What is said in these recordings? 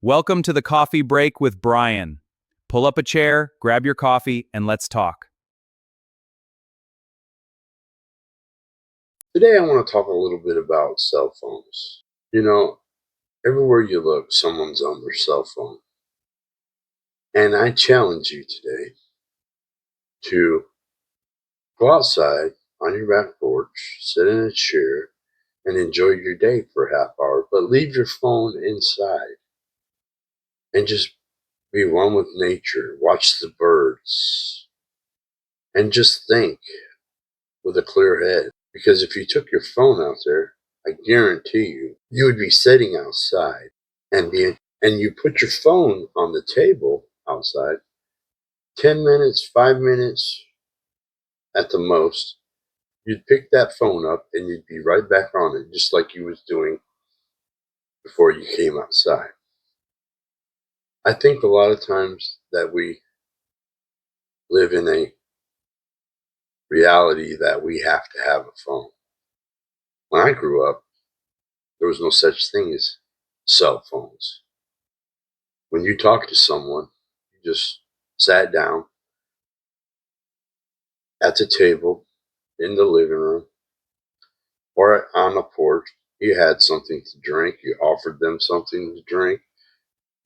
Welcome to the coffee break with Bryan. Pull up a chair, grab your coffee, and let's talk. Today, I want to talk a little bit about cell phones. Everywhere you look, someone's on their cell phone. And I challenge you today to go outside on your back porch, sit in a chair, and enjoy your day for a half hour, but leave your phone inside and just be one with nature. Watch the birds and just think with a clear head. Because if you took your phone out there, I guarantee you would be sitting outside and you put your phone on the table outside, 10 minutes, 5 minutes at the most, you'd pick that phone up and you'd be right back on it, just like you was doing before you came outside. I think a lot of times that we live in a reality that we have to have a phone. When I grew up, there was no such thing as cell phones. When you talked to someone, you just sat down at the table in the living room or on the porch. You had something to drink, you offered them something to drink,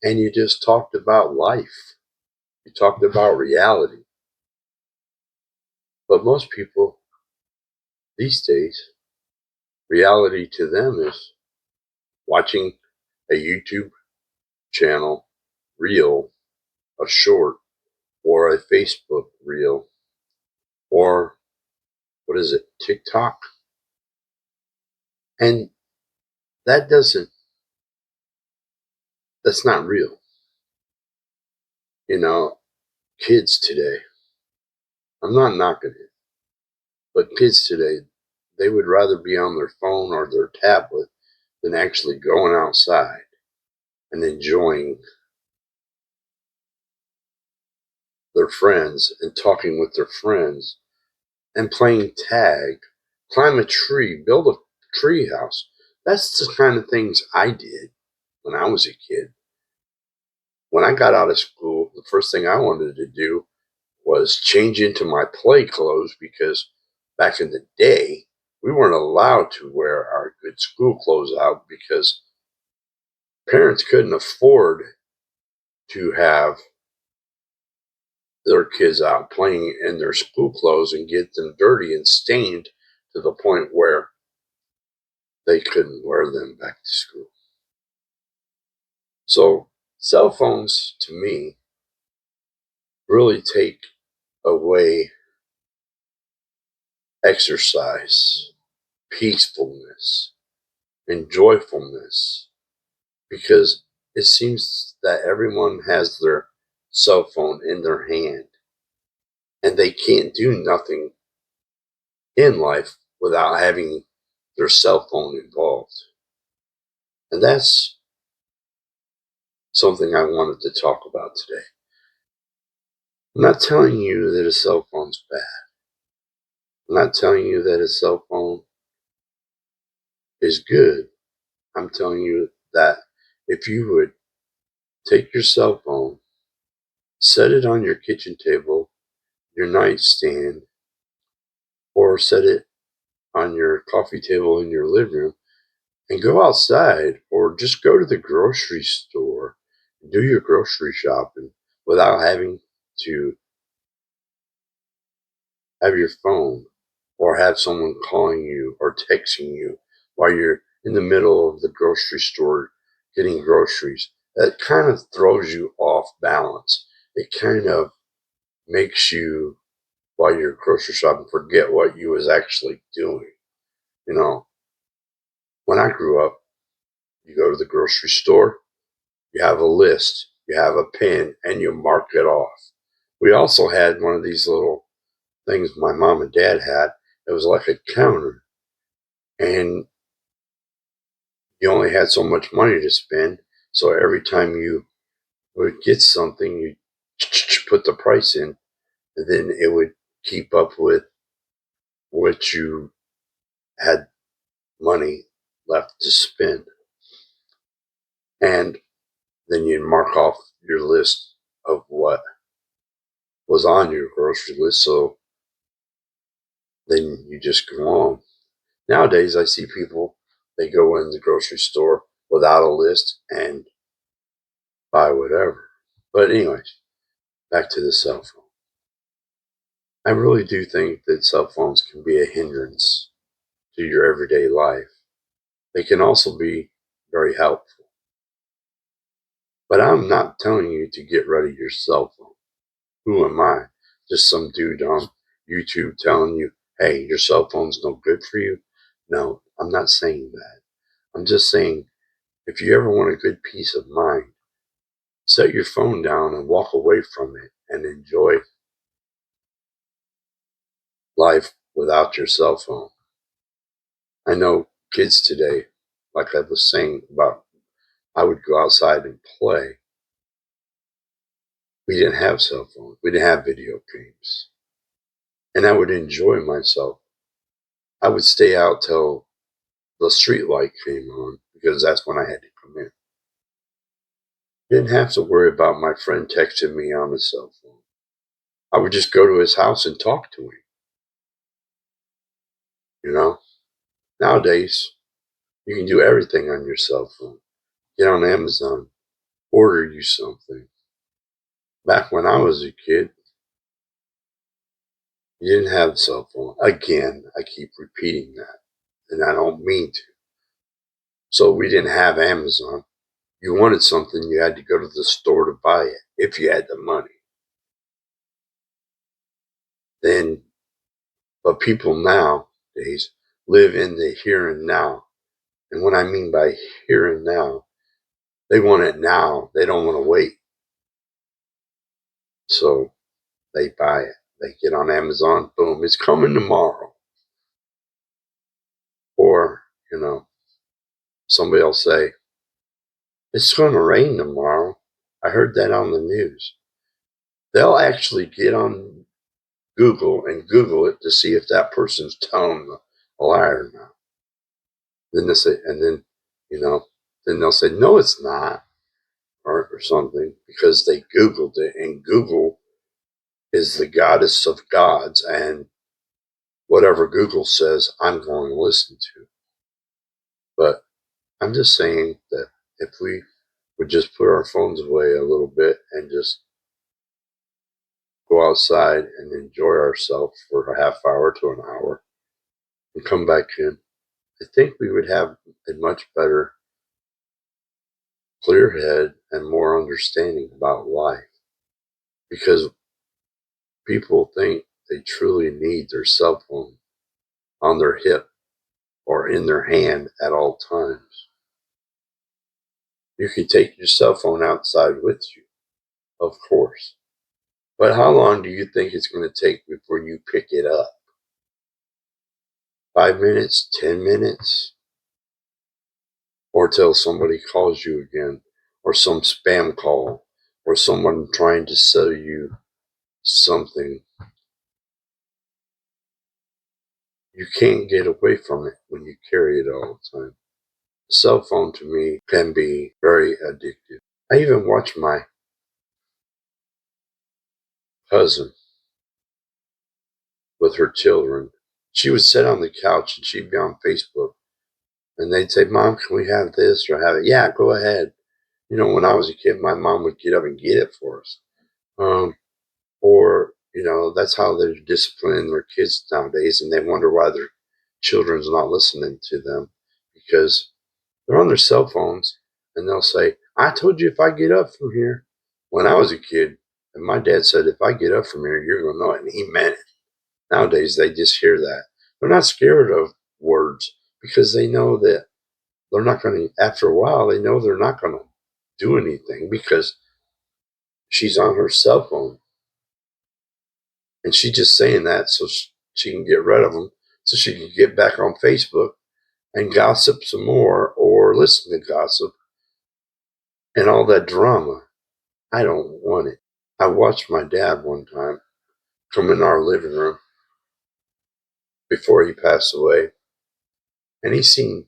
and you just talked about life. You talked about reality. But most people these days, reality to them is watching a YouTube channel reel, a short, or a Facebook reel, or what is it, TikTok? And that doesn't, that's not real. You know, kids today, I'm not knocking it, but kids today, they would rather be on their phone or their tablet than actually going outside and enjoying their friends and talking with their friends and playing tag, climb a tree, build a tree house. That's the kind of things I did when I was a kid. When I got out of school, the first thing I wanted to do was change into my play clothes because back in the day, we weren't allowed to wear our good school clothes out because parents couldn't afford to have their kids out playing in their school clothes and get them dirty and stained to the point where they couldn't wear them back to school. So cell phones to me really take away exercise, peacefulness, and joyfulness because it seems that everyone has their cell phone in their hand and they can't do nothing in life without having their cell phone involved. And that's something I wanted to talk about today. I'm not telling you that a cell phone's bad. I'm not telling you that a cell phone is good. I'm telling you that if you would take your cell phone, set it on your kitchen table, your nightstand, or set it on your coffee table in your living room and go outside or just go to the grocery store and do your grocery shopping without having to have your phone or have someone calling you or texting you while you're in the middle of the grocery store getting groceries. That kind of throws you off balance. It kind of makes you, while you're grocery shopping, forget what you was actually doing. You know, when I grew up, you go to the grocery store, you have a list, you have a pen, and you mark it off. We also had one of these little things my mom and dad had. It was like a counter, and you only had so much money to spend. So every time you would get something, you put the price in, and then it would keep up with what you had money left to spend. And Then you mark off your list of what was on your grocery list. So then you just go on. Nowadays, I see people, they go in the grocery store without a list and buy whatever. But, anyways, back to the cell phone. I really do think that cell phones can be a hindrance to your everyday life. They can also be very helpful. But I'm not telling you to get rid of your cell phone. Who am I? Just some dude on YouTube telling you, hey, your cell phone's no good for you? No, I'm not saying that. I'm just saying if you ever want a good peace of mind, set your phone down and walk away from it and enjoy life without your cell phone. I know kids today, like I was saying about, I would go outside and play. We didn't have cell phones. We didn't have video games. And I would enjoy myself. I would stay out till the street light came on because that's when I had to come in. Didn't have to worry about my friend texting me on his cell phone. I would just go to his house and talk to him. You know, nowadays you can do everything on your cell phone. Get on Amazon, order you something. Back when I was a kid, you didn't have a cell phone. Again, I keep repeating that, and I don't mean to. So we didn't have Amazon. You wanted something, you had to go to the store to buy it if you had the money. Then, but people nowadays live in the here and now. And what I mean by here and now, they want it now. They don't want to wait. So they buy it. They get on Amazon, boom, it's coming tomorrow. Or, somebody will say, it's going to rain tomorrow. I heard that on the news. They'll actually get on Google and Google it to see if that person's telling a lie or not. Then they say, and then, you know, then they'll say, no, it's not, or something, because they Googled it, and Google is the goddess of gods, and whatever Google says, I'm going to listen to. But I'm just saying that if we would just put our phones away a little bit and just go outside and enjoy ourselves for a half hour to an hour and come back in, I think we would have a much better, clear head and more understanding about life. Because people think they truly need their cell phone on their hip or in their hand at all times. You can take your cell phone outside with you, of course. But how long do you think it's going to take before you pick it up? 5 minutes, 10 minutes? Or till somebody calls you again, or some spam call, or someone trying to sell you something. You can't get away from it when you carry it all the time. The cell phone to me can be very addictive. I even watch my cousin with her children. She would sit on the couch and she'd be on Facebook, and they'd say, Mom, can we have this or have it? Yeah, go ahead. When I was a kid, my mom would get up and get it for us. Or, that's how they're disciplining their kids nowadays, and they wonder why their children's not listening to them because they're on their cell phones, and they'll say, I told you if I get up from here. When I was a kid, and my dad said, if I get up from here, you're going to know it, and he meant it. Nowadays, they just hear that. They're not scared of words because they know that they're not going to, after a while, they know they're not going to do anything because she's on her cell phone. And she's just saying that so she can get rid of them, so she can get back on Facebook and gossip some more or listen to gossip and all that drama. I don't want it. I watched my dad one time come in our living room before he passed away, and he seen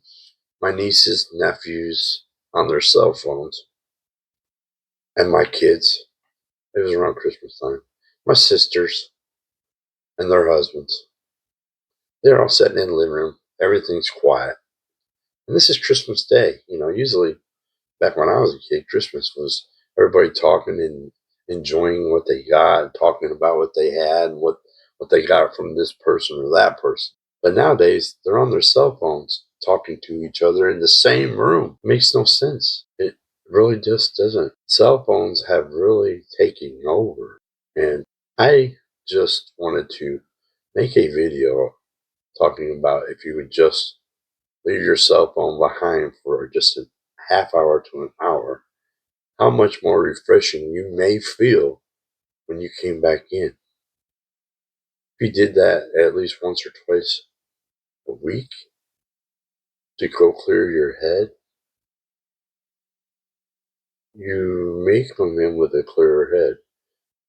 my nieces, nephews on their cell phones. and my kids. It was around Christmas time. My sisters and their husbands. They're all sitting in the living room. Everything's quiet. And this is Christmas Day. Usually back when I was a kid, Christmas was everybody talking and enjoying what they got, talking about what they had and what they got from this person or that person. But nowadays, they're on their cell phones talking to each other in the same room. It makes no sense. It really just doesn't. Cell phones have really taken over. And I just wanted to make a video talking about if you would just leave your cell phone behind for just a half hour to an hour, how much more refreshing you may feel when you came back in. If you did that at least once or twice a week to go clear your head, you may come in with a clearer head.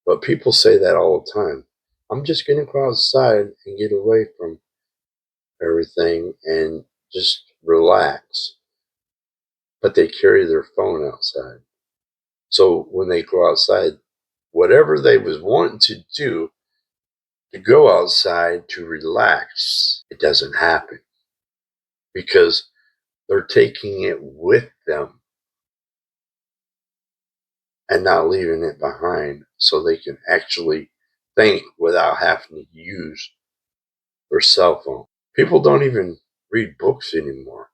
But people say that all the time. I'm just going to go outside and get away from everything and just relax. But they carry their phone outside. So when they go outside, whatever they was wanting to do to go outside to relax, it doesn't happen because they're taking it with them and not leaving it behind so they can actually think without having to use their cell phone. People don't even read books anymore.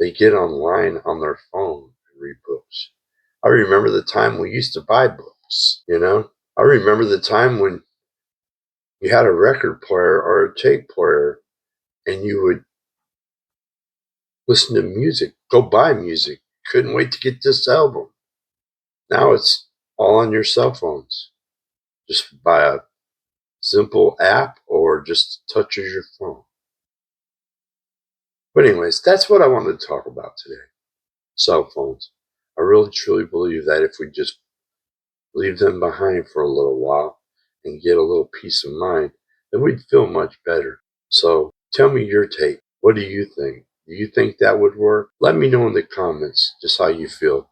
They get online on their phone and read books. I remember the time we used to buy books. I remember the time when you had a record player or a tape player and you would listen to music, go buy music. Couldn't wait to get this album. Now it's all on your cell phones. Just buy a simple app or just touches your phone. But anyways, that's what I wanted to talk about today. Cell phones. I really truly believe that if we just leave them behind for a little while and get a little peace of mind, then we'd feel much better. So tell me your take. What do you think? Do you think that would work? Let me know in the comments just how you feel.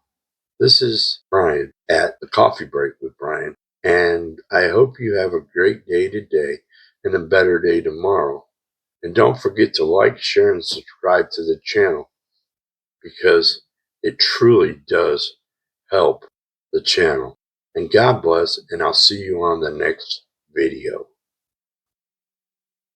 This is Bryan at the Coffee Break with Bryan, and I hope you have a great day today and a better day tomorrow. And don't forget to like, share, and subscribe to the channel because it truly does help the channel. And God bless, and I'll see you on the next video.